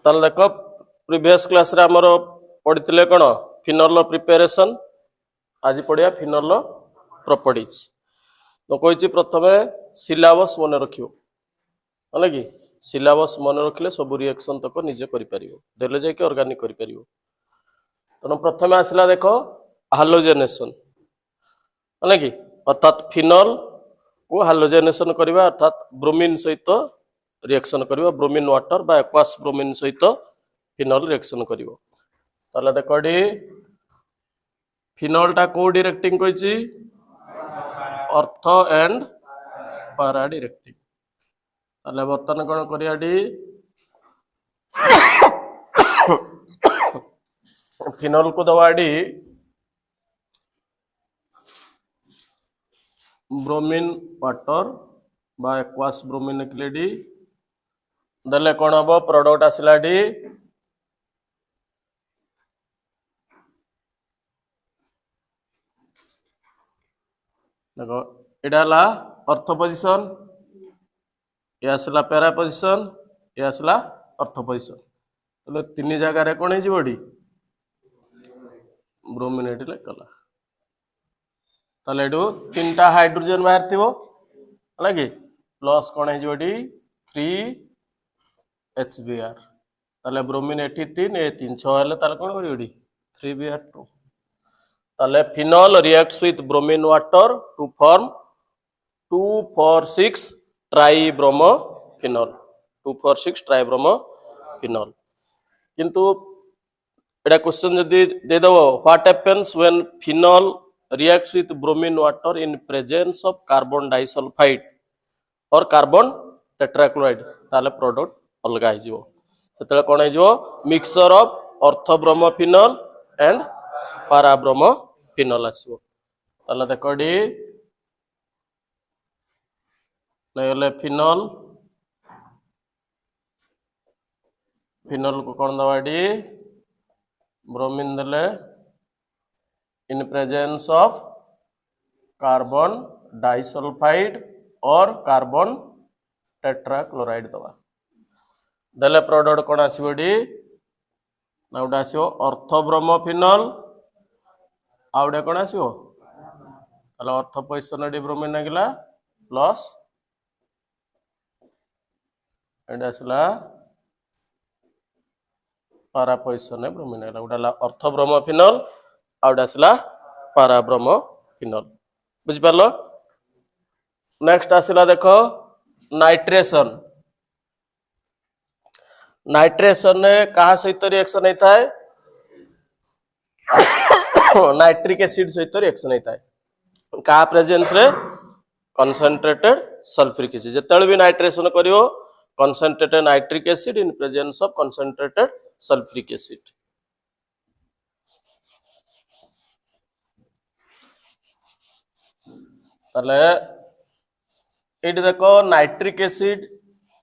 ताल देख previous class रे हमर पढ़ितले कोन फिनल प्रिपरेशन आज पढ़िया फिनल प्रॉपर्टीज तो कहिछि प्रथमे सिलेबस मन रखियो हला कि सिलेबस मन रखिले सब रिएक्शन तक निजे करि परियो देले जाय के ऑर्गेनिक करि परियो तनो प्रथमे आसला देखो हालोजेनेशन हला कि अर्थात फिनल को हालोजेनेशन करबा अर्थात ब्रोमीन सहित रिएक्शन करिवो ब्रोमीन वाटर बा एक्वास ब्रोमीन सहित फिनल रिएक्शन करिवो ताले देखडी फिनल टा को डायरेक्टिंग कहिछि अर्थ एंड पारा डायरेक्टिंग ताले बर्तन कोन करियाडी फिनल को दवाडी ब्रोमीन वाटर बा एक्वास ब्रोमीन क्लेडी दले कोन हबो प्रोडक्ट आसलाडी देखो एडाला अर्थ पोजीशन ये आसला पैरा पोजीशन ये आसला अर्थ पोजीशन तले तीन जगह रे कोन हिजबडी ब्रोमीन एटिले कला ताले एडू तीनटा हाइड्रोजन बाहर थिबो हला कि प्लस कोन हिजबडी 3 HBr ताले ब्रोमीन एठी 3 ए 3 6 हेले ताले कोन करियोडी 3Br2 ताले phenol reacts with bromine water to form 2,4,6 tribromo phenol 2,4,6 tribromo phenol किंतु एटा क्वेश्चन जदी दे दबो what happens when phenol reacts with bromine water in presence of carbon disulfide or carbon tetrachloride ताले प्रोडक्ट अलगा हो जिवो सेतले कोन हो जिवो मिक्सचर ऑफ ऑर्थोब्रोमोफिनल एंड पैराब्रोमोफिनल आसीबो ताले देखडी नयले फिनल फिनल को कोन दवाडी ब्रोमीन दले in presence of carbon disulfide or carbon tetrachloride दवा दले प्रोडक्ट कोन आसीबडी नाउडा आसीओ ऑर्थोब्रोमोफिनल आउडे कोन आसीओ ताले ऑर्थ पोजीशन डी ब्रोमीन आगिला प्लस एंड आसला पारा पोजीशन ब्रोमीन आगिला उडाला ऑर्थोब्रोमोफिनल आउडासला पैराब्रोमोफिनल बुझ पालो नेक्स्ट आसला देखो नाइट्रेशन नाइट्रेशन ने कहा सहित रिएक्शन होता है नाइट्रिक एसिड सहित रिएक्शन होता है कहा प्रेजेंस रे कंसंट्रेटेड सल्फ्यूरिक एसिड जेतले भी नाइट्रेशन करिवो concentrated nitric acid in presence of concentrated sulphuric acid ताले एटी देखो नाइट्रिक एसिड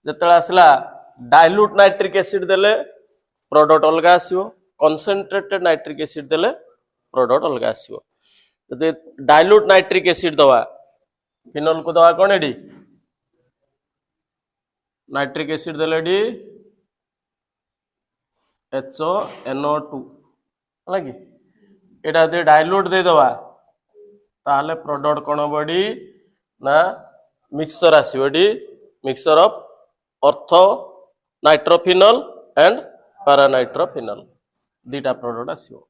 जतले आसला डाइल्यूट नाइट्रिक एसिड देले प्रोडक्ट अलगा आसीबो कंसंट्रेटेड नाइट्रिक एसिड देले प्रोडक्ट अलगा आसीबो जदि डाइल्यूट नाइट्रिक एसिड दवा फिनल को दवा कोन एडी नाइट्रिक एसिड देले डी HONO2 हला कि एटा दे डाइल्यूट दे दवा ताले प्रोडक्ट कोन बडी ना मिक्सचर आसीबडी mixture of ortho nitrophenol and para nitrophenol दीटा प्रोडक्ट आसीबो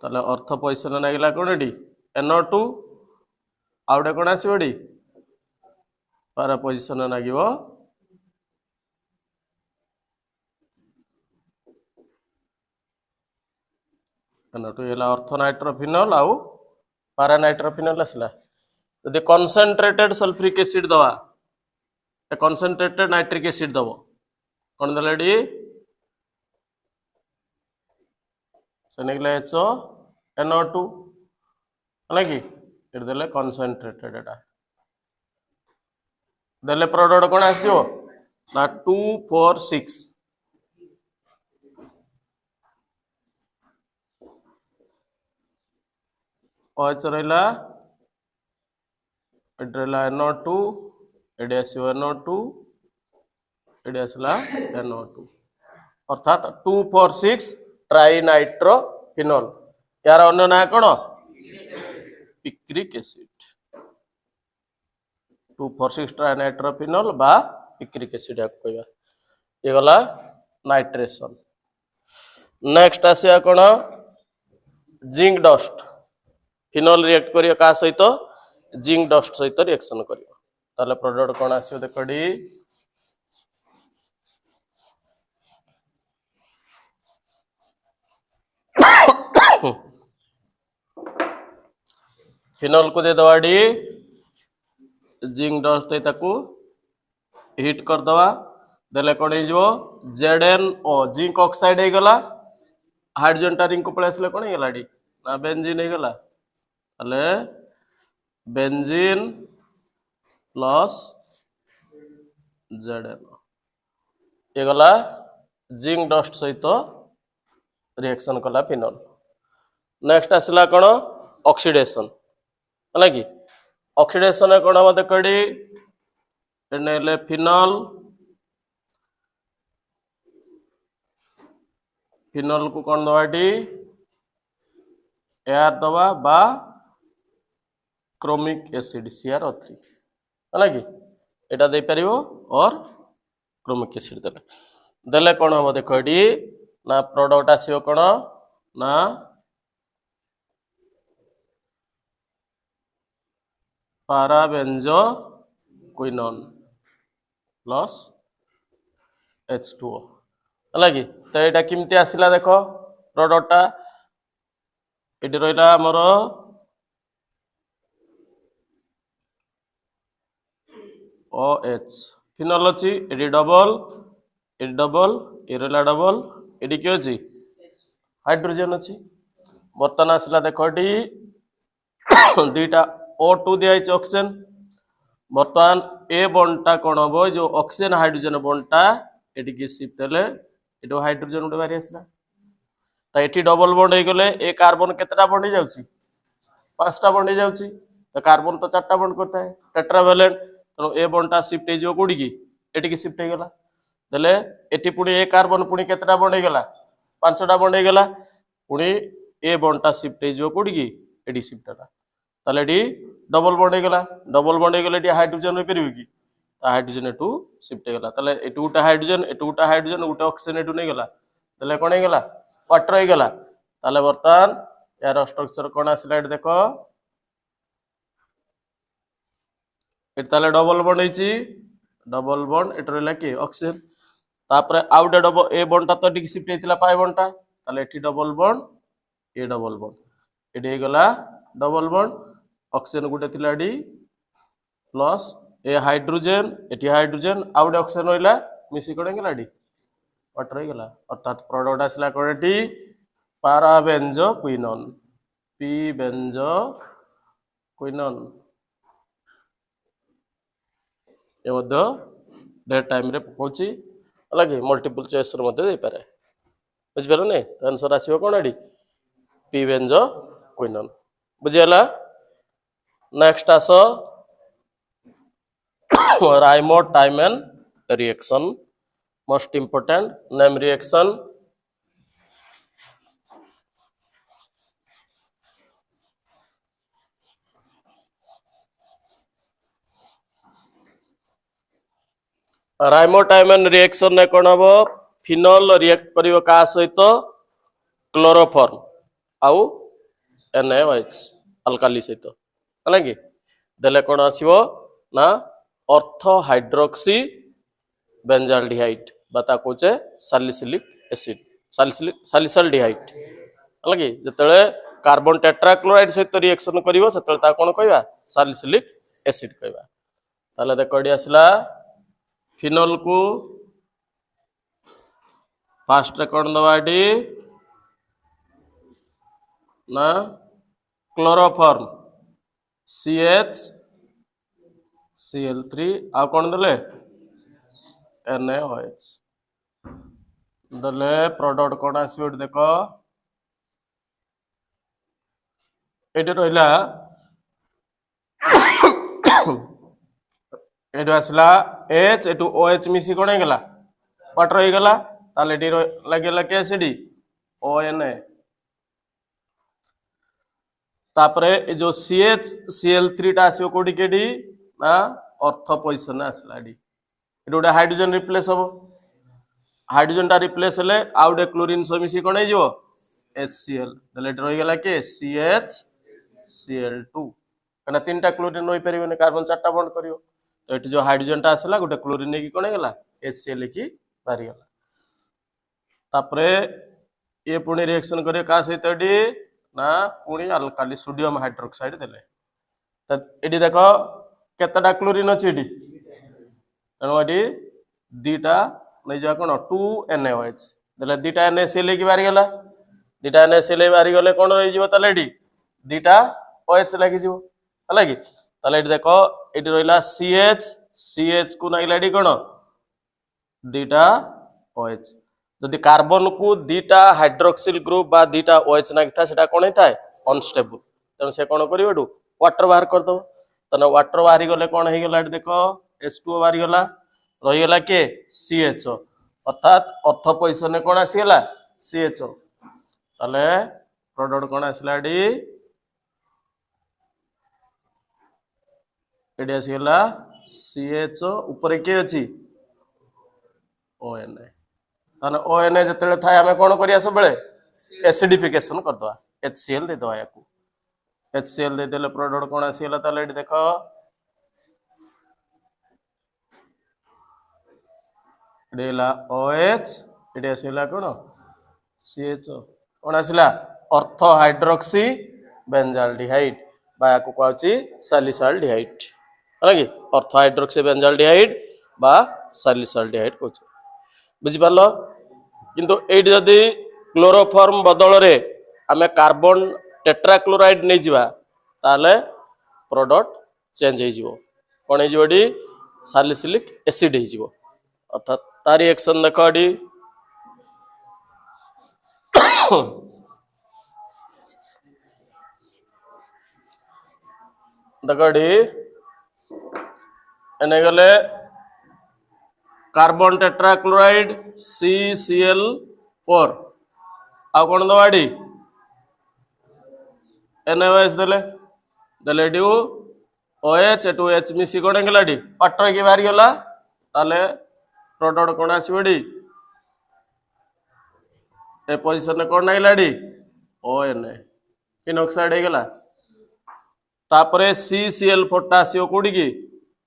ताले ऑर्थ पोजीशन नागिला कोनडी NO2 आउडे कोन आसीबडी पैरा पोजीशन नागिवो NO2 एला ऑर्थोनाइट्रोफिनल आउ पैरानाइट्रोफिनल आसला यदि कंसंट्रेटेड सल्फ्यूरिक एसिड दवा ए कंसंट्रेटेड नाइट्रिक एसिड दबो कोन दलेडी सनेगला HONO2 हला कि एट देले कंसंट्रेटेड एटा देले प्रोडक्ट कोन आसीओ ना 2,4,6 OH रहिला ଏଠି ରହିଲା NO2 ଏଠି ଆସିବ NO2 ଏଠି ଆସିଲା NO2 अर्थात 2,4,6 ट्राइनाइट्रोफिनोल यार अन्य ना कौन पिक्रिक एसिड 2,4,6 ट्राइनाइट्रोफिनोल बा पिक्रिक एसिड कहवा ये गला नाइट्रेशन नेक्स्ट आसिया कौन जिंक डस्ट फिनोल रिएक्ट करियो का सहित जिंक डस्ट सहित रिएक्शन करियो ताले प्रोडक्ट कौन आसियो देखडी फिनोल को दे दवाडी जिंक डस्ट ताकू हिट कर दवा देले कोन हो ZnO जिंक ऑक्साइड हो गला हाइड्रोजन टा रिंग को पळे आसले कोन हेला डी ना बेंजीन हो गला ताले बेंजीन प्लस ZnO ये गला जिंक डस्ट सहित रिएक्शन कला फिनोल नेक्स्ट आसला कोन ऑक्सीडेशन है कि ऑक्सीडेशन कौन हम देखी एने फिनोल फिनोल को कौन दवाटी एआर दवा बा क्रोमिक एसिड CrO3 है कि एटा दे परिवो और क्रोमिक एसिड देले देले कौन हम देखी ना प्रोडक्ट आसीओ कौन ना पाराबेंजोक्विनोन प्लस H2O है कि तो यहाँ किमती आसला देख प्रोडक्टा ये रहा आमर OH फिनोल अच्छी ये डबल ये रहा डबल ये किए अच्छी हाइड्रोजन अच्छी बर्तमान आसला देख दुईटा O2 दिया ऑक्सीजन बर्तमान ए बॉन्डटा कौन हम जो ऑक्सीजन हाइड्रोजन बॉन्डटा ये शिफ्ट हेले ये हाइड्रोजन गोटे बाहरी आसला तो ये डबल बॉन्ड हो गले ए कार्बन केतटा बॉन्ड हो जाउची 5टा बॉन्ड हो जाउची तो कार्बन तो 4टा बॉन्ड करता है टेट्रावैलेंट तो ए बॉन्डटा शिफ्ट हो कोडी की एटी शिफ्ट हो गला देले एटी पुणी ए कार्बन पुणी केतटा बॉन्ड हो गला 5टा बॉन्ड हो गला पुणी ए बॉन्डटा शिफ्ट हो कोडी की एटी शिफ्ट होला ताले डी डबल बॉन्ड हो गला डबल बॉन्ड हो गले हाइड्रोजन हो परिबो की हाइड्रोजन एटू शिफ्ट हो गला ताले एटू गोटे हाइड्रोजन गोटे ऑक्सीजन एटू नहीं गला ताले कोन हो गला वाटर हो गला ताले बर्तमान यार स्ट्रक्चर कोन आसला एट देखो एट ताले डबल बॉन्ड होईची डबल बॉन्ड एट रहला की ऑक्सीजन तापरे आउट डबल ए बॉन्डटा तो डी शिफ्ट हेतिला पाई बॉन्डटा ताले एठी डबल बॉन्ड ए डबल बॉन्ड एटी हो गला डबल बॉन्ड ऑक्सीजन गोटे थिला डी प्लस ए हाइड्रोजन एटी हाइड्रोजन आउट ऑक्सीजन होइला मिसी कोन गेला डी वाटर हो गला अर्थात प्रोडक्ट आसला कोनटी पाराबेंजोक्विनोन पी बेंजोक्विनोन ये मध्य डेट टाइम रे पहुंची अलग मल्टीपल चॉइस रे मध्य दे पारे बुझ पारो नै आंसर आसीबो कोन एडी पी बेंजोक्विनोन बुझियला नेक्स्ट आसो Reimer Tiemann reaction most important name reaction Reimer Tiemann reaction ने कौन हम फिनोल रिएक्ट करियो का सहित क्लोरोफॉर्म आउ NaOH अल्काली सहित है कि देले कौन आसीबो ना ऑर्थो हाइड्रोक्सी बेंजाल्डिहाइड बता कोचे सैलिसिलिक एसिड सैलिसल्डिहाइड है कि जतले कार्बन टेट्राक्लोराइड सहित रिएक्शन करिवो सेतले ता कोन कहबा सैलिसिलिक एसिड कहबा ताले देखो एडी आसला फिनोल को फास्ट रे कोन दवाडी ना क्लोरोफॉर्म CH Cl3 आ कौन दले NaOH दले प्रोडक्ट कौन आसीबो देखो एटी रहिला एटू आसला एच एटू ओ एच मिसी कौन होगा वाटर होगा ताले एटी लगे के एसिड ओ एन ए तापरे ए जो CH टा आसीबो कोडी केडी ना अर्थ पोजिशन आसला एटी एटू गोटे हाइड्रोजन रिप्लेस हम हाइड्रोजन टा रिप्लेस हेले आ गोटे क्लोरीन सह मिसी कौन हो HCl ताले एटी रहीगला के CHCl2 कना तीन टा क्लोरीन रही परिबने कार्बन 4 टा बॉन्ड करियो तो ये जो हाइड्रोजन टा आसला गोटे क्लोरीन नहीं कौन होगा HCl की बाहरी गला तापरे ये पुणी रिएक्शन करियो का सहित एडी ना पुणी अल्काली सोडियम हाइड्रोक्साइड देले त एडी देखो केतटा क्लोरीन अछि एडी तनो एडी दीटा नै जा कोन 2NaOH देले दीटा NaCl की बाहरी गला दीटा NaCl बाहरी गले कोन रही जिवो तले एडी दीटा OH लागि जिवो हला की तले एडी देखो एडी रहिला CH को नागिला एडी कोन दीटा OH जदि कार्बन को दीटा हाइड्रोक्सिल ग्रुप बा दीटा OH नागिथा सेटा कोन हेताय अनस्टेबल तने से कोन करियो एडू वाटर बाहर कर दो तने वाटर बाहरी गले कोन हे गला एडी देखो H2O बाहरी गला रही गला के CHO अर्थात अर्थ पोजिशन कोन आसी गला CHO तले प्रोडक्ट कोन आसला एडी आसी गला CHO ऊपर के अछि ONA ताने ONA जतले थाय हमें कोन करिया सब बेले एसिडिफिकेशन कर दवा HCl दे दवा याकू HCl दे देले प्रोडक्ट कोन आसी गला ताले एडी देखो एडीला OH एडी आसीला कोन CHO कोन आसीला ऑर्थो हाइड्रोक्सी बेंजाल्डिहाइड बा याकू कहउची सैलिसाल्डिहाइड हला की ऑर्थो हाइड्रोक्सी बेंजाल्डिहाइड बा सैलिसाल्डिहाइड कहउची बुझि पालो किंतु एडी जदी क्लोरोफॉर्म बदल रे आमे कार्बन टेट्राक्लोराइड नै जिवा ताले प्रोडक्ट चेंज हे जिवो कोन हे जिवो डी सैलिसिलिक एसिड हे जिवो अर्थात तारी एक्शन देखो डी देखो डी एने गले कार्बन टेट्राक्लोराइड CCl4 आ कोन दवाडी NaOH देले देले डी OH टू H मिसी कोन गेला डी वाटर की बाहरी गला ताले प्रोडक्ट कोन आसीबडी ए पोजीशन कोन नाइला डी ONA किन ऑक्साइड हे गला तापरे CCl4 टा आसीओ कोडी की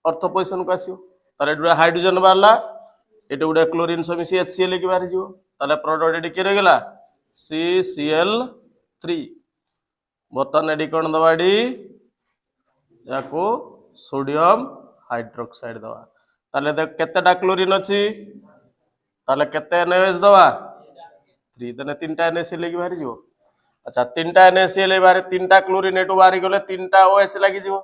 अर्थ पोजीशन को आसीओ तारे एडुरा हाइड्रोजन बारला एटु गुडे क्लोरीन समिसी HCl की बाहरी जिवो ताले प्रोडक्ट एडी के रह गेला CCl3 बर्तन एडी कोन दवाडी याको सोडियम हाइड्रोक्साइड दवा ताले देख केतेटा क्लोरीन अछि ताले केते NaOH दवा 3 तने तीनटा NaCl की बाहरी जिवो अच्छा तीनटा NaCl बाहरी तीनटा क्लोरीन एटु बाहरी गले तीनटा OH लागि जिवो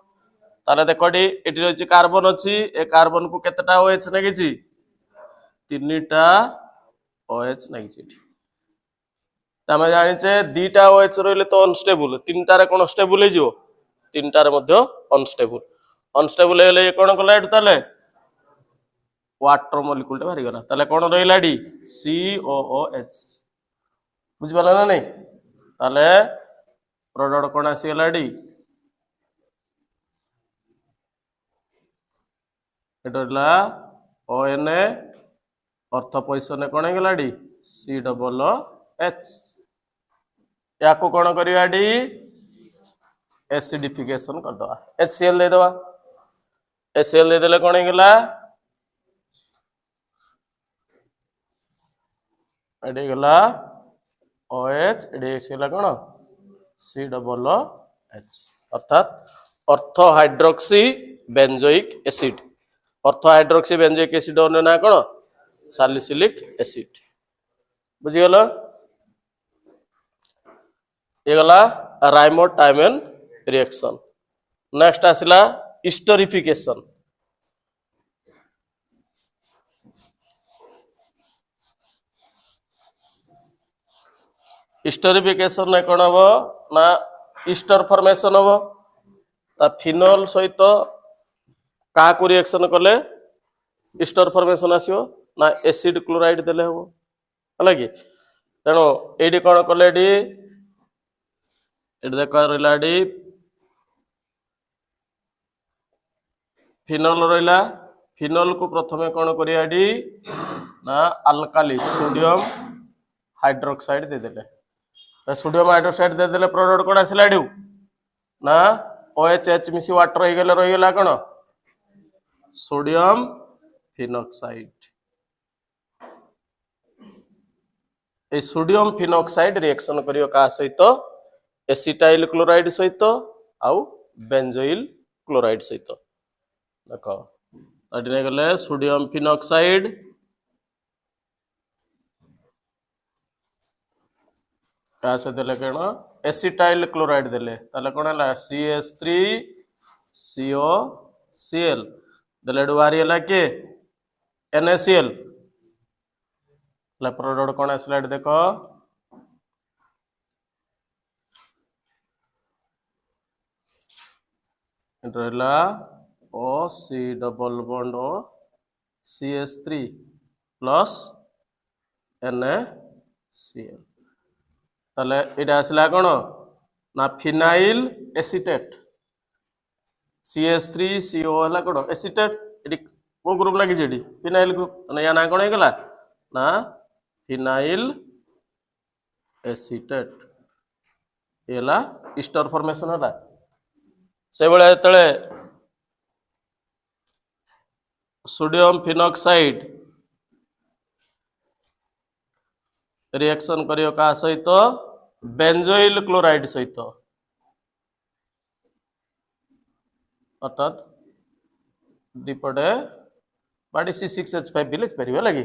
ताले देखो डी एटी रही कार्बन अच्छी ए कार्बन को केतटा OH लगी तीनटा OH लगी तमे जानिचे दीटा OH रहिले तो अनस्टेबल तीनटा रे कोन स्टेबल हे जो तीनटा रे मध्य अनस्टेबल हेले कोन कला एटु ताले वाटर मॉलिक्यूल टा बाहरी गला ताले कोन रहिला डी COOH बुझ पाला ना नहीं ताले प्रोडक्ट कोन आसी गला डी एटला ONA अर्थ पोजिशन कोन गेला डी COOH याको कोन करिया डी एसिडिफिकेशन कर दवा HCl दे दवा HCl दे देले कोन गेला एडी गेला OH एडी गेला कोन COOH अर्थात ortho hydroxy benzoic acid ortho hydroxy benzoic acid ओने ना कोन सैलिसिलिक एसिड बुझि गेलो ये गला राइमोटाइमन रिएक्शन नेक्स्ट आसिला हिस्टोरिफिकेशन हिस्टोरिफिकेशन ने कोन हबो ना ईस्टर फॉर्मेशन हबो ता फिनोल सहित क्या को रिएक्शन कले इस्टर फॉर्मेशन आसीबो ना एसिड क्लोराइड देले हबो हला कि तेणु एडी कौन कले देख रहा फिनल रहा फिनल को प्रथमे कौन करिया ना अल्काली सोडियम हाइड्रोक्साइड देदेले सोडियम हाइड्रोक्साइड देदेले प्रोडक्ट कौन आसला ना OH मिसी वाटर हो गले रहीगला कौन सोडियम फिनॉक्साइड ए सोडियम फिनॉक्साइड रिएक्शन करियो का सहित एसिटाइल क्लोराइड सहित आउ बेंजोइल क्लोराइड सहित देख अडी गले सोडियम फिनॉक्साइड क्या से देले कण एसिटाइल क्लोराइड देले ताले कोन हला CH3COCl देले डुवारी हला के NaCl ला प्रोडक्ट कोन आसला देखो रहला OC double bond O CH3 plus NaCl ताले इटा आसला कोन ना फिनाइल एसीटेट CH3CO हला कोन एसीटेट इटी को ग्रुप लागी जेडी फिनाइल ग्रुप ना या ना कोन हेगला ना फिनाइल एसीटेट एला इस्टर फॉर्मेशन हला से बेले तळे सोडियम फिनॉक्साइड रिएक्शन करियो का सहित बेंजोइल क्लोराइड सहित अर्थात दीपटे बाडी C6H5 भी लिख पारिबे लगी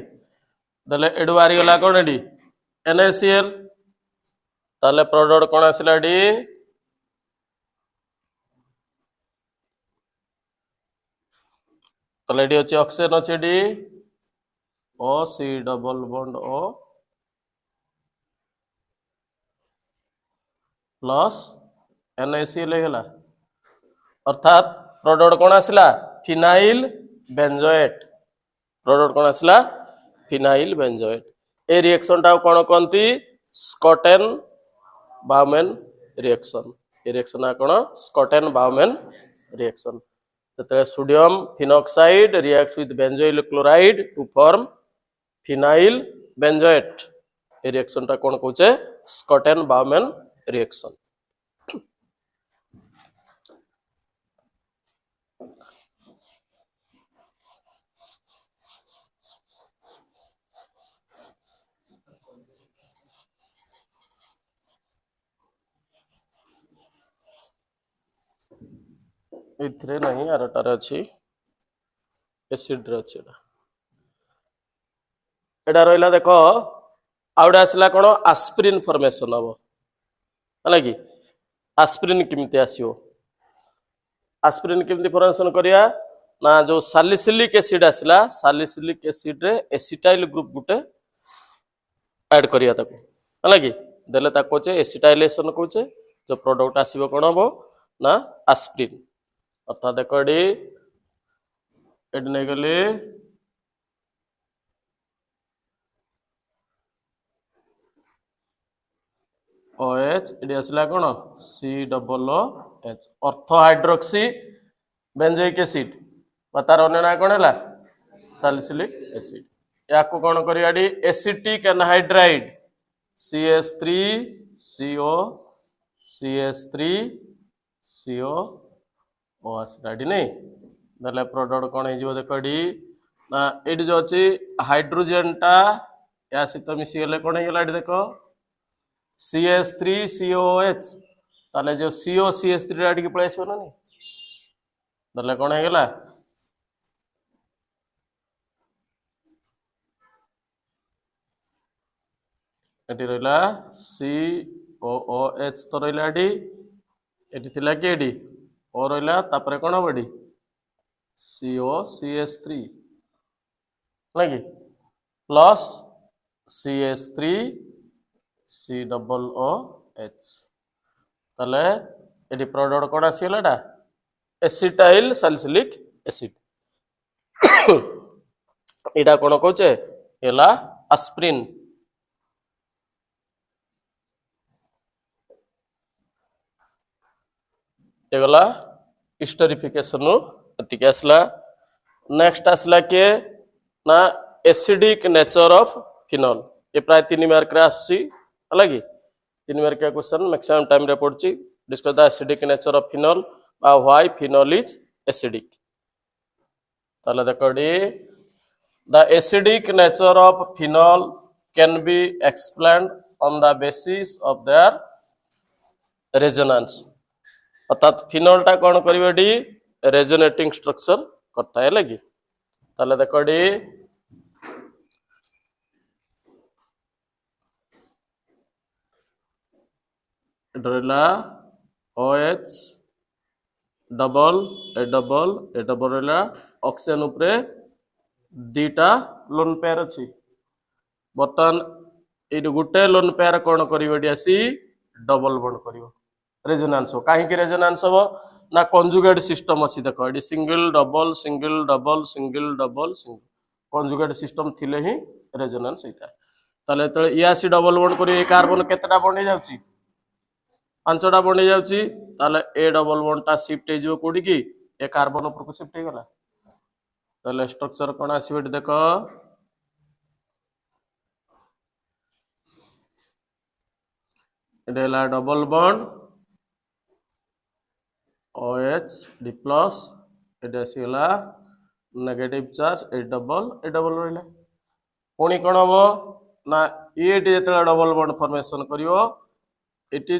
दले एडवारी गला कोन एडी NaCl ताले प्रोडक्ट कोन आसिला एडी ताले एडी अछि ऑक्सीजन अछि एडी OC double bond O plus NaCl लेगला अर्थात प्रोडक्ट कोन आसिला फिनाइल बेंजोएट प्रोडक्ट कोन आसिला फिनाइल बेंजोएट ए रिएक्शन टा कोन कोंती स्कॉटेन बाउमेन रिएक्शन ए रिएक्शन ना कोन स्कॉटेन बाउमेन रिएक्शन तते sodium phenoxide react with benzoyl chloride to form phenyl benzoate ए रिएक्शन टा कोन कहूचे स्कॉटेन बाउमेन रिएक्शन इथरे नहीं आरटारे अछि एसिड रे अछि एडा रहिला देखो आउडा आसला कोन एस्पिरिन फॉर्मेशन हबो हला कि एस्पिरिन किमते आसीओ एस्पिरिन किमते फॉर्मेशन करिया ना जो सैलिसिलिक एसिड आसला सैलिसिलिक एसिड रे एसिटाइल ग्रुप गुटे ऐड करिया ताको हला कि देले ताको जे एसिटाइलेशन कहूचे जो प्रोडक्ट आसीबो कोन हबो ना एस्पिरिन अर्थात देखो एडी नहीं गले OH एडी आसला कोन C double OH ortho hydroxy benzoic acid पतार अन्य ना कोन हला सैलिसिलिक एसिड या को कोन करिया D acetic anhydride CH3CO CH3CO ओ आसलाडी नहीं दले प्रोडक्ट कोन हे जिवो देखडी ना एडी जो अछि हाइड्रोजन टा या सहित मिसी गेले कोन हे गेलाडी देखो CH3COH ताले जो COCH3 आडी के पळे आसबो ना नहीं दले कोन हे गेला एटी रहला COOH तो रहला डी एटी थिला के डी और रहला तापरे कोन बडी COCH3 लगी plus CH3 C double OH ताले एडी प्रोडक्ट कोन आसीलाडा एसिटाइल सैलिसिलिक एसिड ଏଇଟା କଣ କହୁଛେ ହେଲା ଆସ୍ପ୍ରିନ୍। ଏଗଲା ହିଷ୍ଟୋରିଫିକେସନ ଏତିକି ଆସିଲା। नेक्स्ट आसला किए ना एसिडिक नेचर ऑफ फिनोल। ये प्राय 3 मार्क रे आसी हला कि 3 मार्क का क्वेश्चन मैक्सिमम टाइम रे पड़ची। Discuss the acidic nature of phenol बा व्हाई फिनोल इज एसिडिक। ताले देखडी the acidic nature of phenol can be explained on the basis of their resonance. अर्थात फिनोल टा कौन करिवेडी रेजोनेटिंग स्ट्रक्चर करता है लगी। ताले देखडी डरला OH डबल ए डबल रहला ऑक्सीजन उपरे दीटा लोन पेयर अछि। बर्तन ए गुटे लोन पेयर कौन करिवेडी आसी डबल बॉन्ड करिवो रेजोनेंस हो। काहे कि रेजोनेंस हो ना कंजुगेट सिस्टम अछि। देखो एडी single double single double single double single conjugate system थिले ही रेजोनेंस होता है। ताले तळे ई आसी डबल बॉन्ड करी ए कार्बन केतेटा बॉन्ड हो जाउची 5टा बॉन्ड हो जाउची। ताले ए डबल बॉन्ड ता शिफ्ट हे जिवो कोडी की ए कार्बन ऊपर को शिफ्ट हे गला। ताले स्ट्रक्चर कोन आसीबे देखो एडेला double bond OH D plus एडे आसीला नेगेटिव चार्ज ए डबल रहला। पुणी कौन हम ना ये जेते डबल बॉन्ड फॉर्मेशन करिवो एटी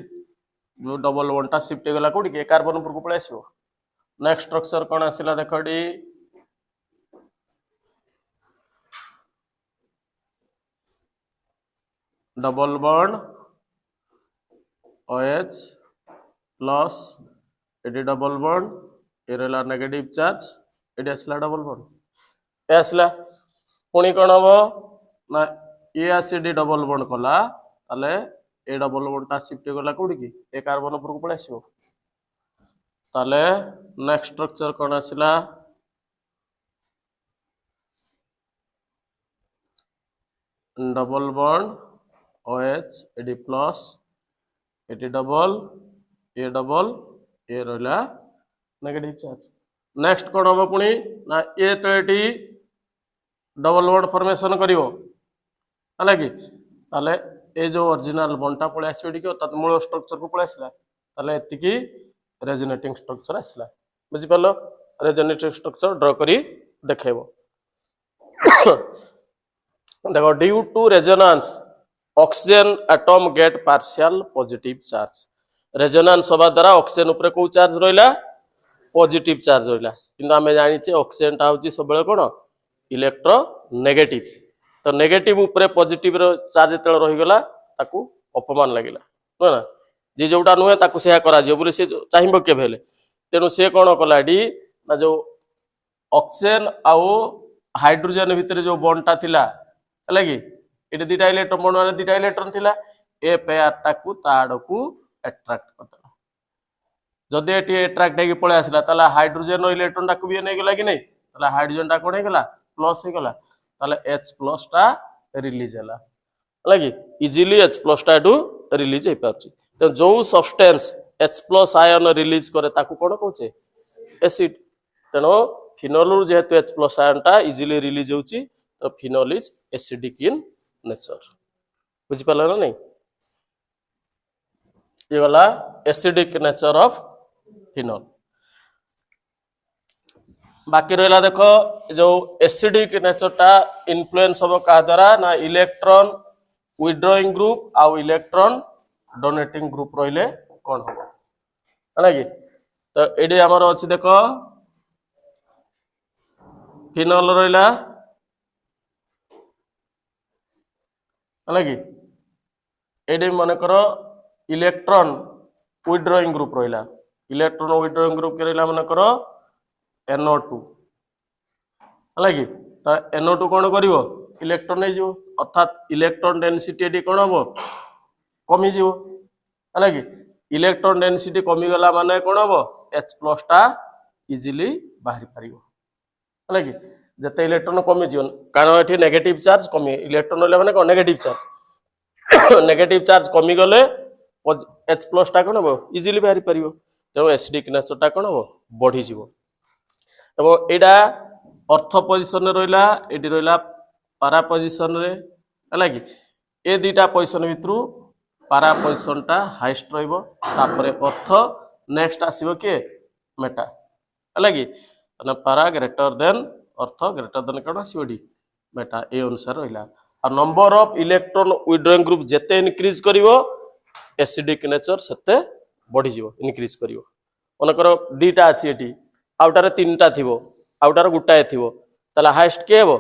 जो डबल बॉन्ड टा शिफ्ट गला कोडी के कार्बन ऊपर को पळे आसीबो। नेक्स्ट स्ट्रक्चर कौन आसीला देखडी डबल बॉन्ड OH प्लस एडी डबल बॉन्ड ए रहला नेगेटिव चार्ज एडी आसला डबल बॉन्ड ए आसला। पुणी कौन हम ना ए आसीडी डबल बॉन्ड कला ताले ए डबल बॉन्ड ता शिफ्ट गला कोडी की ए कार्बन ऊपर को पळे आसीबो। ताले नेक्स्ट स्ट्रक्चर कौन आसला डबल बॉन्ड OH एडी प्लस एडी डबल ए रहला नेगेटिव चार्ज। नेक्स्ट कौन हम पुणी ना ए तळेटी डबल बॉन्ड फॉर्मेशन करिवो हला कि ताले ए जो ओरिजिनल बॉन्ड टा पळे आसीबे कि तात मूल स्ट्रक्चर को पळे आसला। ताले एतिकी रेजोनेटिंग स्ट्रक्चर आसला। बुझि पालो रेजोनेटिंग स्ट्रक्चर ड्रा करी देखेबो। देखो due to resonance oxygen atom get partial positive charge. Resonance होबा द्वारा ऑक्सीजन ऊपर को चार्ज रहिला पॉजिटिव चार्ज रहिला। किंतु आमे जानि छे ऑक्सीजन टा होची सबले कोन इलेक्ट्रोनेगेटिव। तो नेगेटिव ऊपर पॉजिटिव रो चार्ज जेते रहि गला ताकू अपमान लागिला ना जे जोटा नुहे ताकू सेहा करा जियो बोले से चाहिबो के भेले। तेनु से कोन कला डी ना जो ऑक्सीजन आउ हाइड्रोजन भितर जो बॉन्ड टा थिला हला कि एटे दिटा इलेक्ट्रॉन बॉन्ड माने दिटा इलेक्ट्रॉन थिला ए पेयर टाकू ताडकू अट्रैक्ट करता। जदि एटी अट्रैक्ट हेकी पळे आसला ताला हाइड्रोजन रो इलेक्ट्रॉन टाकू भी नै गेला कि नै ताला हाइड्रोजन टा कोन हे गेला प्लस हे गेला। ताले H प्लस टा रिलीज हला हला कि इजीली H प्लस टा एटू रिलीज हे पाछि। तो जो substance H plus ion release करे ताकू कोन कहूचे एसिड। तेनो फिनोल जेहेतु H प्लस आयन टा इजीली रिलीज होची तो phenol is acidic in nature. बुझि पाला ना नहीं ये वाला एसिडिक नेचर ऑफ फिनोल। बाकी रहला देखो जो एसिडिक नेचर टा इन्फ्लुएंस हो का द्वारा ना इलेक्ट्रॉन विथड्रॉइंग ग्रुप आउ इलेक्ट्रॉन डोनेटिंग ग्रुप रहिले कोन हो है कि। तो एडी हमर अछि देखो फिनोल रहिला है कि एडी माने करो इलेक्ट्रॉन विथड्रॉइंग ग्रुप रहिला। इलेक्ट्रॉन विथड्रॉइंग ग्रुप के रहिला माने करो NO2 हला कि तो NO2 कोन करिवो इलेक्ट्रॉन नै जो अर्थात इलेक्ट्रॉन डेंसिटी एडी कोन हो कमी जिवो हला कि इलेक्ट्रॉन डेंसिटी कमी गला माने कोन हो H+ टा इजीली बाहरी परिवो हला कि। जिते इलेक्ट्रॉन कमी जीवन कारण ये नेगेटिव चार्ज कमी इलेक्ट्रॉन माने कौन नेगेटिव चार्ज नेगेटिव चार्ज कमी गले एच प्लस टा कौन हम इजिली बाहरी पार तेणु एसिडिक नेचर टा कौन हम बढ़ी एटा अर्थ पोजिशन रहा ये रहा पारा पोजिशन है कि ए दुटा पोजिशन भितर पारा पोजिशन टा हाइस्ट रही अर्थ नेक्स्ट आसो किए मेटा है कि para greater than ortho greater than कौन आसोडी मेटा ए अनुसार रहा आ number of electron withdrawing group जेते इनक्रीज करिवो एसिडिक नेचर सेते बढ़ी जीवो इनक्रीज करिवो मनकर दीटा अछि एटी आउटारे तीनटा थिवो आउटारे गुटाए थिवो तला हाईएस्ट के हेबो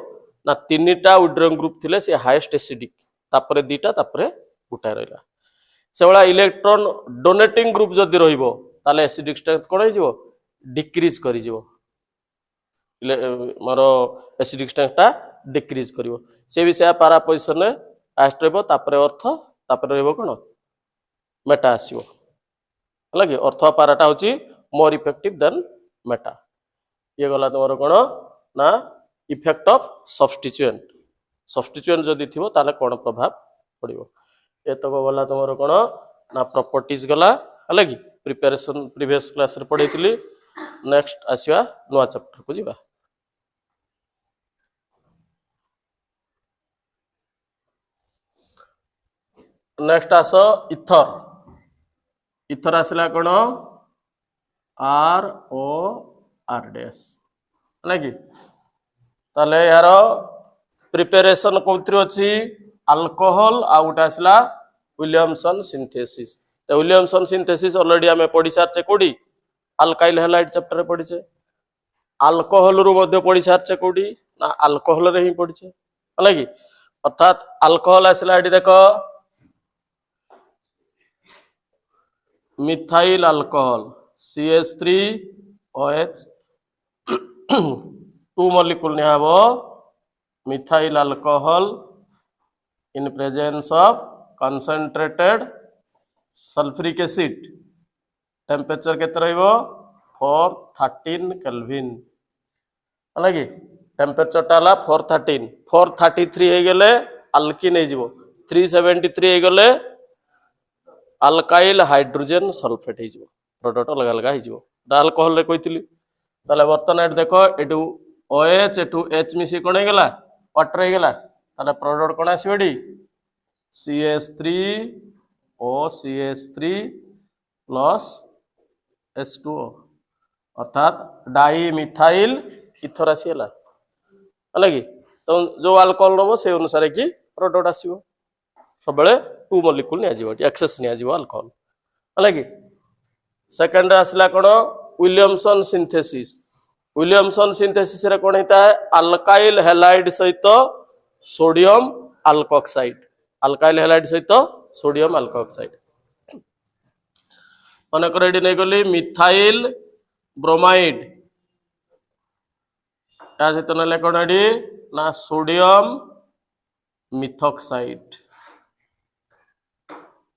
ना तीनटा विड्रॉइंग ग्रुप थिले से हाईएस्ट एसिडिक तापरे दीटा तापरे गुटाए रहला से वाला इलेक्ट्रॉन डोनेटिंग ग्रुप जदी रहिबो ताले एसिडिक स्ट्रेंथ कोन हो जीवो डिक्रीज करि जीवो मारो एसिडिक स्ट्रेंथ टा डिक्रीज करिवो से विषय पारा पोजिशन रे हाईएस्ट रहबो तापरे अर्थ तापरे रहबो कोन मेटा आसीबो हला कि अर्थ पाराटा होची मोर इफेक्टिव देन मेटा ये गला तुमर कोन ना इफेक्ट ऑफ सब्स्टिट्यूएंट जदी थिबो ताले कोन प्रभाव पड़िबो ए तो गला तुमर कोन ना प्रॉपर्टीज गला हला कि प्रिपरेशन प्रीवियस क्लास रे पढैतिली नेक्स्ट आसीबा नवा चैप्टर को जीवा नेक्स्ट आस इथर इथर आसला कौन आर ओ आर डैश है कि ताले यार प्रिपरेशन कौन अच्छी अल्कोहल आ गोटे आसला विलियमसन सिंथेसिस तो विलियमसन सिंथेसिस ऑलरेडी आम पढ़ी सारे कौटी अल्काइल हैलाइड चैप्टर पढ़ीचे अल्कोहल रु मध्य पढ़ी सारे कौटी ना अल्कोहल रे ही पढ़ीचे है कि अर्थात अल्कोहल आसला ये देख मिथाइल अल्कोहल CH3OH 2 molecule निहाबो methyl alcohol in presence of concentrated sulfuric acid temperature केते रहइबो 413 केल्विन है कि टेम्परेचर टाला 413 433 हे गेले अल्किन हे जिवो 373 हे गेले अल्काइल हाइड्रोजन सल्फेट हो प्रोडक्ट अलग अलग हो अल्कोहल कही बर्तमान ये देख यू OH एटू H मिसी कौन होगा वाटर होगा ताले प्रोडक्ट कौन आसो CH3OCH3 प्लस H2O अर्थात डाई मिथाइल इथर आसीगला है कि तो जो अल्कोहल नब से अनुसार कि प्रोडक्ट आसो सब 2 molecule एक्सेस अल्कोहल है कि सेकेंड आसला कौन विलियमसन सिंथेसिस रे कौन होता है अल्काइल हैलाइड सहित सोडियम अल्कोक्साइड अल्काइल हैलाइड सहित सोडियम अल्कोक्साइड मनकर ये नहीं गली मिथाइल ब्रोमाइड या सहित ना कौन ना सोडियम मिथॉक्साइड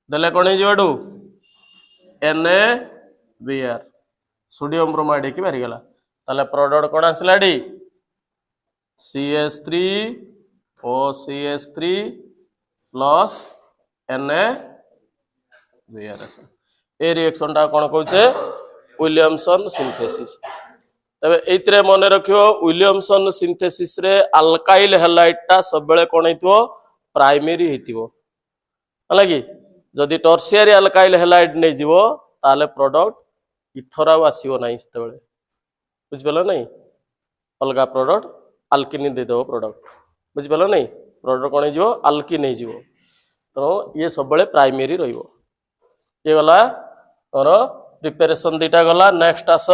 देले कौन हो NaBr सोडियम ब्रोमाइड की बाहरी गला ताले प्रोडक्ट कौन आसला CH3OCH3 प्लस NaBr ए रिएक्शन टा कौन कहचे विलियमसन सिंथेसिस तबे एइतरे मन रखियो विलियमसन सिंथेसिस रे अल्काइल हैलाइड टा सब बेले कौन हेतिवो प्राइमरी हेतिवो हला कि जदि टर्शियरी अल्काइल हैलाइड नहीं जीवो ताले प्रोडक्ट इथर आसो ना से बुझिपाल नहीं अलग प्रोडक्ट आल्किन देदेव प्रोडक्ट बुझिपाल नहीं प्रोडक्ट कौन हो आल्किन हो तो ये सब प्राइमरी रहिबो ये गला और प्रिपरेशन दीटा गला नेक्स्ट आस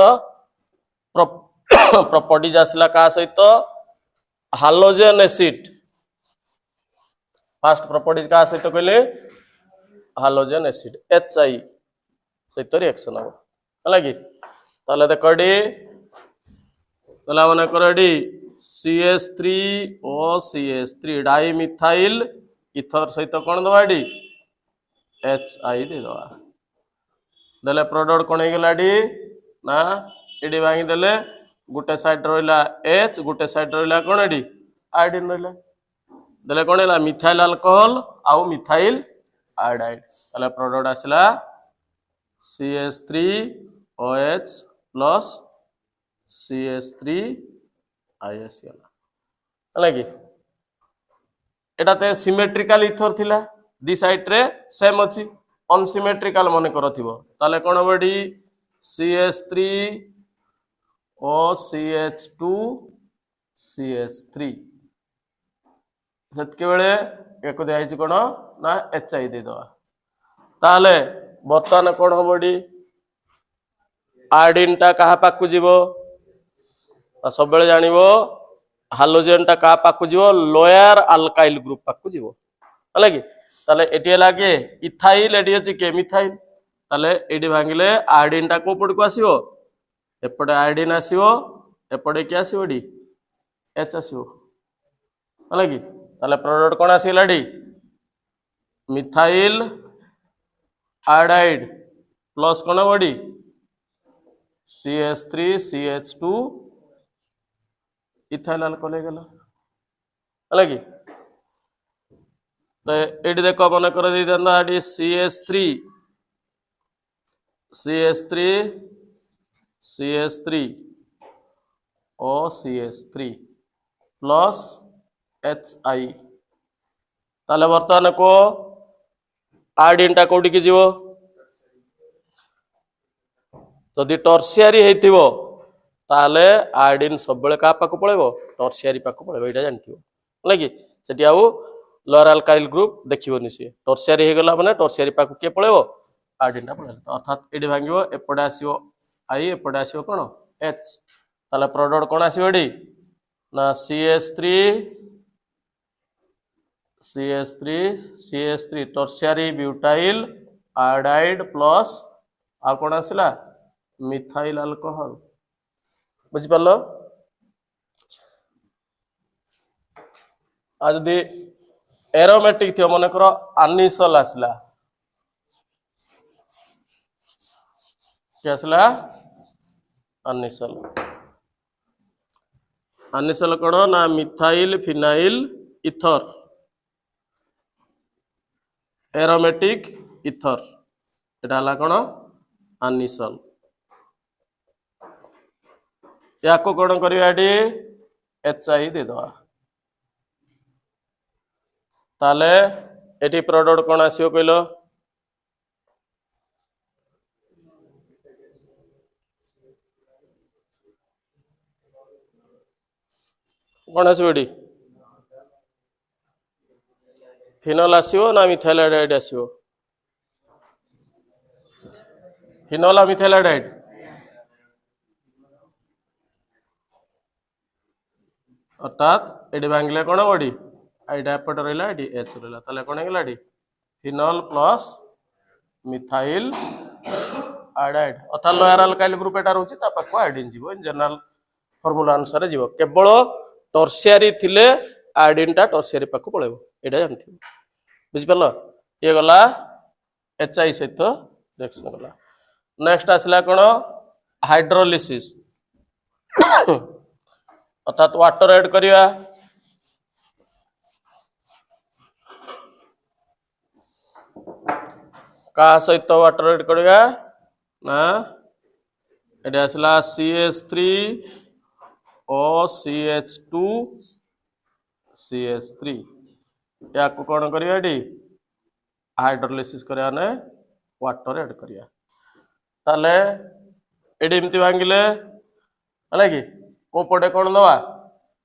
प्रॉपर्टीज आसला का सहित हालोजेन एसिड फास्ट प्रॉपर्टीज का सहित कहले हालोजेन एसिड HI सहित रिएक्शन हम है कि ताले देख माने कर CH3OCH3 डाइमिथाइल इथर सहित कौन दवा HI दे दवा देले प्रोडक्ट कौन होगा ना ये भांगी देले गोटे साइड रहा एच गोटे साइड रहा कौन एडी आयोडीन रहा देले कौन है मिथाइल अल्कोहल आउ मिथाइल आयोडाइड ताले प्रोडक्ट आसला CH3OH प्लस CH3ISL है कि एटा ते सिमेट्रिकल इथर थिला दी साइड रे सेम अछि अनसिमेट्रिकल मन करथिबो ताले कोन बडी CH3OCH2 CH3 सेतके बेले एको दियाइछि कोन ना HI दे दवा ताले बर्तमान कोन होबडी आयोडीन टा कहा पाकु जीवो सब बेले जानिबो हालोजेन टा का पाकु जीवो लोअर अल्काइल ग्रुप पाकु जीवो हला कि ताले एटी लागे इथाइल एटी अछि के मिथाइल ताले एटी भांगिले आयोडीन टा को पड को आसीबो एपडे आयोडीन आसीबो एपडे के आसीबो डी एच आसीबो हला कि ताले प्रोडक्ट कोन आसीलाडी मिथाइल आयोडाइड प्लस कोन बडी CH3CH2 इथाइल अल्कोहल गला हला कि तो एडी देखो मन कर दे दंदा एडी CH3 OCH3 प्लस HI ताले वर्तमान को आयोडीन टा कोडी की जीवो जदि टर्शियरी हेतिबो ताले आयोडीन सब बेले का पाकु पळेबो टर्शियरी पाकु पळेबो एटा जानथिबो हला कि सेठी आउ लोअर अल्काइल ग्रुप देखिबोनी से टर्शियरी हे गला माने टर्शियरी पाकु के पळेबो आयोडीन टा पळेबो अर्थात एडी भांगिबो एपडे आसीबो I एपडे आसीबो कोन H ताले प्रोडक्ट कोन आसीबो एडी ना CH3 tertiary butyl iodide plus आ कोन आसिला मिथाइल अल्कोहल बुझि पालो आज दे एरोमेटिक थियो मन करो अनिसल आसला के आसला अनिसल कोन ना methyl phenyl ether aromatic ether एटा हला कोन अनिसल याको कोन करिया एडी HI दे दवा ताले एटी प्रोडक्ट कोन आसीयो कइलो कोन आसीयो एडी फिनोल आसीयो ना मिथाइल आयोडाइड आसीयो फिनोल आ मिथाइल आयोडाइड अर्थात एडी भांगले कोन बडी आइडा एपट रहला एडी एच रहला ताले कोन गेला एडी फिनोल प्लस मिथाइल आयोडाइड अर्थात लोअर अल्काइल ग्रुप एटा रहउची ता पाको आयोडीन जीवो इन जनरल फार्मूला अनुसार जीवो केवल टर्शियरी थिले आयोडीन टा टर्शियरी पाको पळेबो एटा जानथि बुझि पालो ये गला HI सहित रिएक्शन गला नेक्स्ट आसला कोन हाइड्रोलिसिस अर्थात वाटर ऐड करिया का सहित वाटर ऐड करिया ना एटा आसला CH3OCH2 CH3 या को कोन करिया एडी हाइड्रोलिसिस करिया ने वाटर ऐड करिया ताले एडी एमति भांगिले हला कि को पडे कोन दवा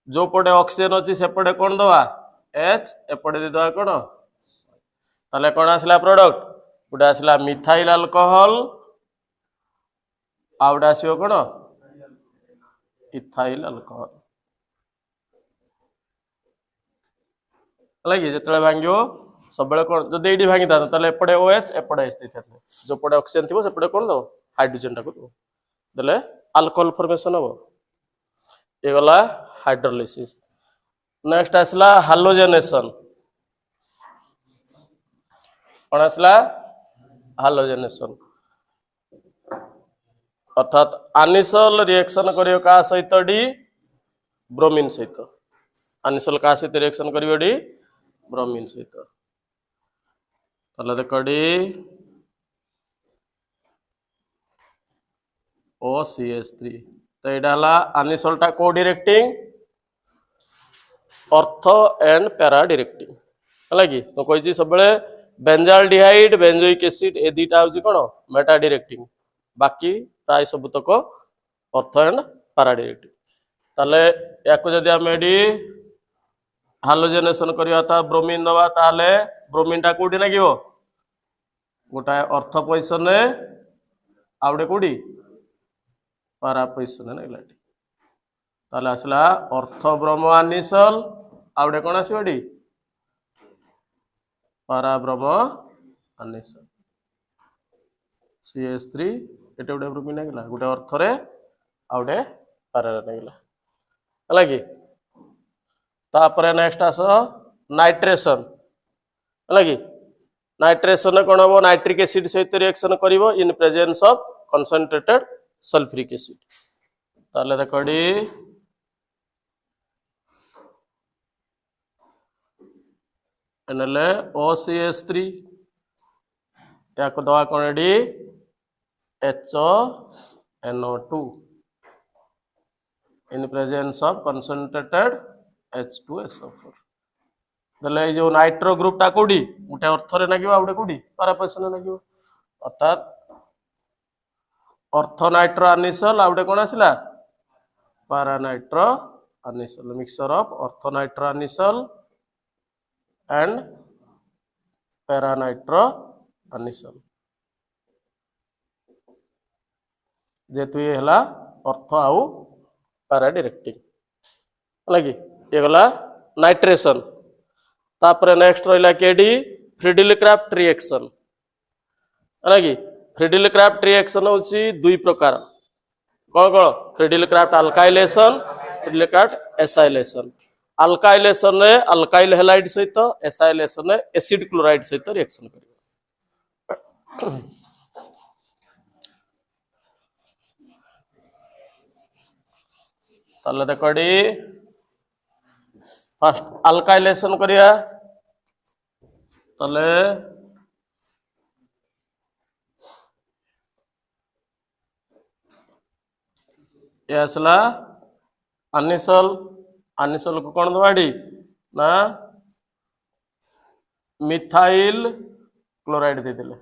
जो पडे ऑक्सीजन अछि से पडे कोन दवा H एपडे दे दवा कोन ताले कोन आसला प्रोडक्ट गुडा आसला मिथाइल अल्कोहल आउडा आसीयो कोन इथाइल अल्कोहल हला कि जेतले भांगियो सब बेले कोन जदि एडी भांगी ता ताले एपडे OH एपडे H देथले जो पडे ऑक्सीजन थिबो से पडे कोन दो हाइड्रोजन टा को दो देले अल्कोहल फॉर्मेशन हो ये गला हाइड्रोलिसिस नेक्स्ट आसला हालोजेनेशन कौन आसला हालोजेनेशन अर्थात आनिसल रिएक्शन करियो का सहित डी ब्रोमीन सहित आनिसल का सहित रिएक्शन करियो डी ब्रोमीन सहित ताले देख डी OCH3 तो एटा हला आनिसल टा को directing ortho and para directing हला कि तो कहि सब बेले बेंजाल्डिहाइड बेंजोइक एसिड ए दुटा होची कोन मेटा डायरेक्टिंग बाकी प्राय सब तक ऑर्थो एंड पैरा डायरेक्टिंग ताले याको जदि हम एडी हालोजेनेशन करिया ता ब्रोमीन दवा ताले ब्रोमीन टा कोडी लागिवो गोटा ऑर्थो पोजीशन रे आउडे कोडी पैरा पोजीशन रे लागलाटी ताले आसला ऑर्थो ब्रोमो आनिसल आउडे कोन आसीबडी पैरा ब्रोमो आनिसल CH3 एटे गोटे ब्रोमीन लागला गोटे ऑर्थो रे आउडे पैरा रे लागला हला कि तापरे नेक्स्ट आस नाइट्रेशन हला कि नाइट्रेशन कोन हो नाइट्रिक एसिड सहित रिएक्शन करिवो in presence of concentrated sulphuric acid ताले रेकॉर्डी एनले OCH3 याको दवा कोन डी HONO2 in presence of concentrated H2SO4 दले जो नाइट्रो ग्रुप टा कोडी उठे ऑर्थो रे नागियो आउडे कोडी पारा पोजीशन रे नागियो अर्थात ऑर्थो नाइट्रो आनिसल आउडे कोन आसिला para nitro anisole mixture of ortho nitro anisole and para nitro anisole जेतु ये हला ऑर्थो आउ पैरा डायरेक्टिंग लगी ये गला नाइट्रेशन तापर नेक्स्ट रहिला केडी फ्रीडिल क्राफ्ट रिएक्शन लगी फ्रीडिल क्राफ्ट रिएक्शन होची दुई प्रकार कोन कोन Friedel Crafts alkylation Friedel Crafts acylation alkylation रे अल्काइल हैलाइड सहित एसाइलेशन रे एसिड क्लोराइड सहित रिएक्शन करियो ताले देखडी फर्स्ट अल्काइलेशन करिया ताले ये आसला आनिसल आनिसल को कौन दवाड़ी ना मिथाइल क्लोराइड दे दिले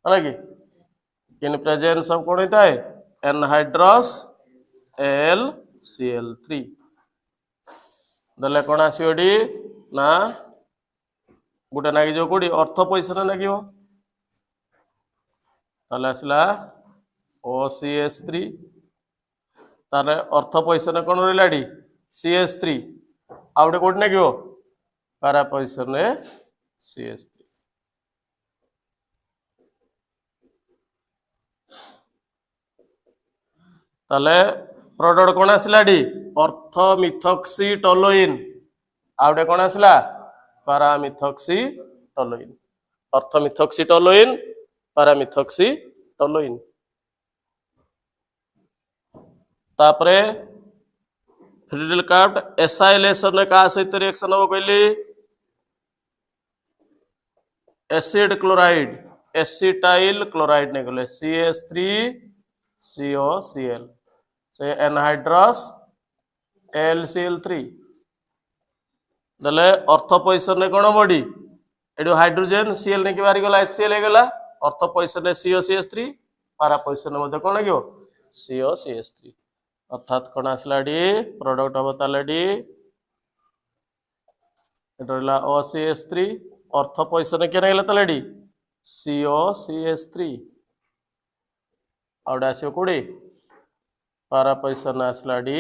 है कि इन प्रेजेंस ऑफ कौन होता है एनहाइड्रस LCl3 दले कौन आसीडी ना गोटे नागी जो कोडी ऑर्थो पोजीशन नागियो ताले आसला OCH3 तारे ऑर्थो पोजीशन कौन रहिलाडी CH3 आउटे कोड नागियो पैरा पोजीशन रे CH3 ताले प्रोडक्ट कौन आसला डी ऑर्थोमिथॉक्सीटोलुइन आउटे कौन आसला पैरामिथॉक्सीटोलुइन ऑर्थोमिथॉक्सीटोलुइन पैरामिथॉक्सीटोलुइन तापरे फ्रीडिल क्राफ्ट एसाइलेशन का सहित रिएक्शन हो कहली एसिड क्लोराइड एसिटाइल क्लोराइड ने गले CH3COCl से एनहाइड्रस LCl3 दले ऑर्थो पोजीशन ने कोन बॉडी एडो हाइड्रोजन Cl ने के बारी गला HCl हे गला ऑर्थो पोजीशन ने COCH3 पारा पोजीशन ने मधे कोन गयो COCH3 अर्थात कौन आसला डी प्रोडक्ट हम ताले डी एटला OCH3 ऑर्थो पोजीशन के नेला ताले डी COCH3 आउडा आसी कोडी पारा पोजीशन आसला डी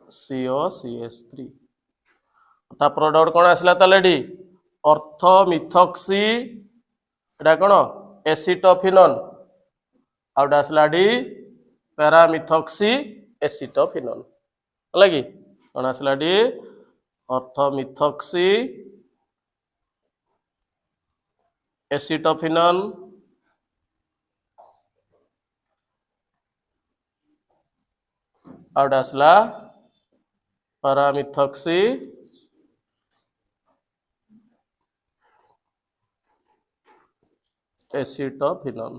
COCH3 ता प्रोडक्ट कौन आसला ताले डी ऑर्थोमिथॉक्सी एटा कोन एसिटोफिनोन आउट आसला डी पैरामिथॉक्सी एसिटोफिनोन लगी कौन आसला डी ऑर्थोमिथॉक्सी एसिटोफिनोन आउट आसला पारामिथक्सी एसिटोफिनोन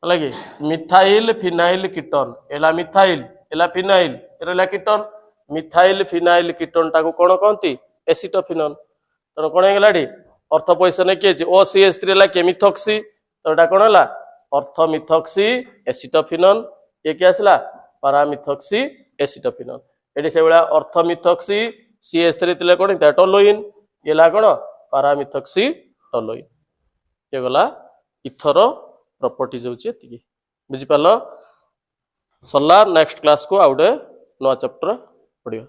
अलगे मिथाइल फिनाइल कीटोन एला मिथाइल एला फिनाइल एला कीटोन मिथाइल फिनाइल कीटोन टाको कोन कहंती एसिटोफिनोन तो कोन हेलाडी अर्थ पैसा ने के ओ CH3 ला के मिथक्सी तो एटा कोन हला अर्थ मिथक्सी एसिटोफिनोन ये के आसला पारामिथक्सी एसिटोफिनोन एडी से बेला अर्थ मिथक्सी CH3 तिले कोन टोलोइन एला कोन पारामिथक्सी टोलोइन ये गला इथर प्रॉपर्टीज होची एतिकी बुझी पालो सरला नेक्स्ट क्लास को आउडे नवा चैप्टर पढियो।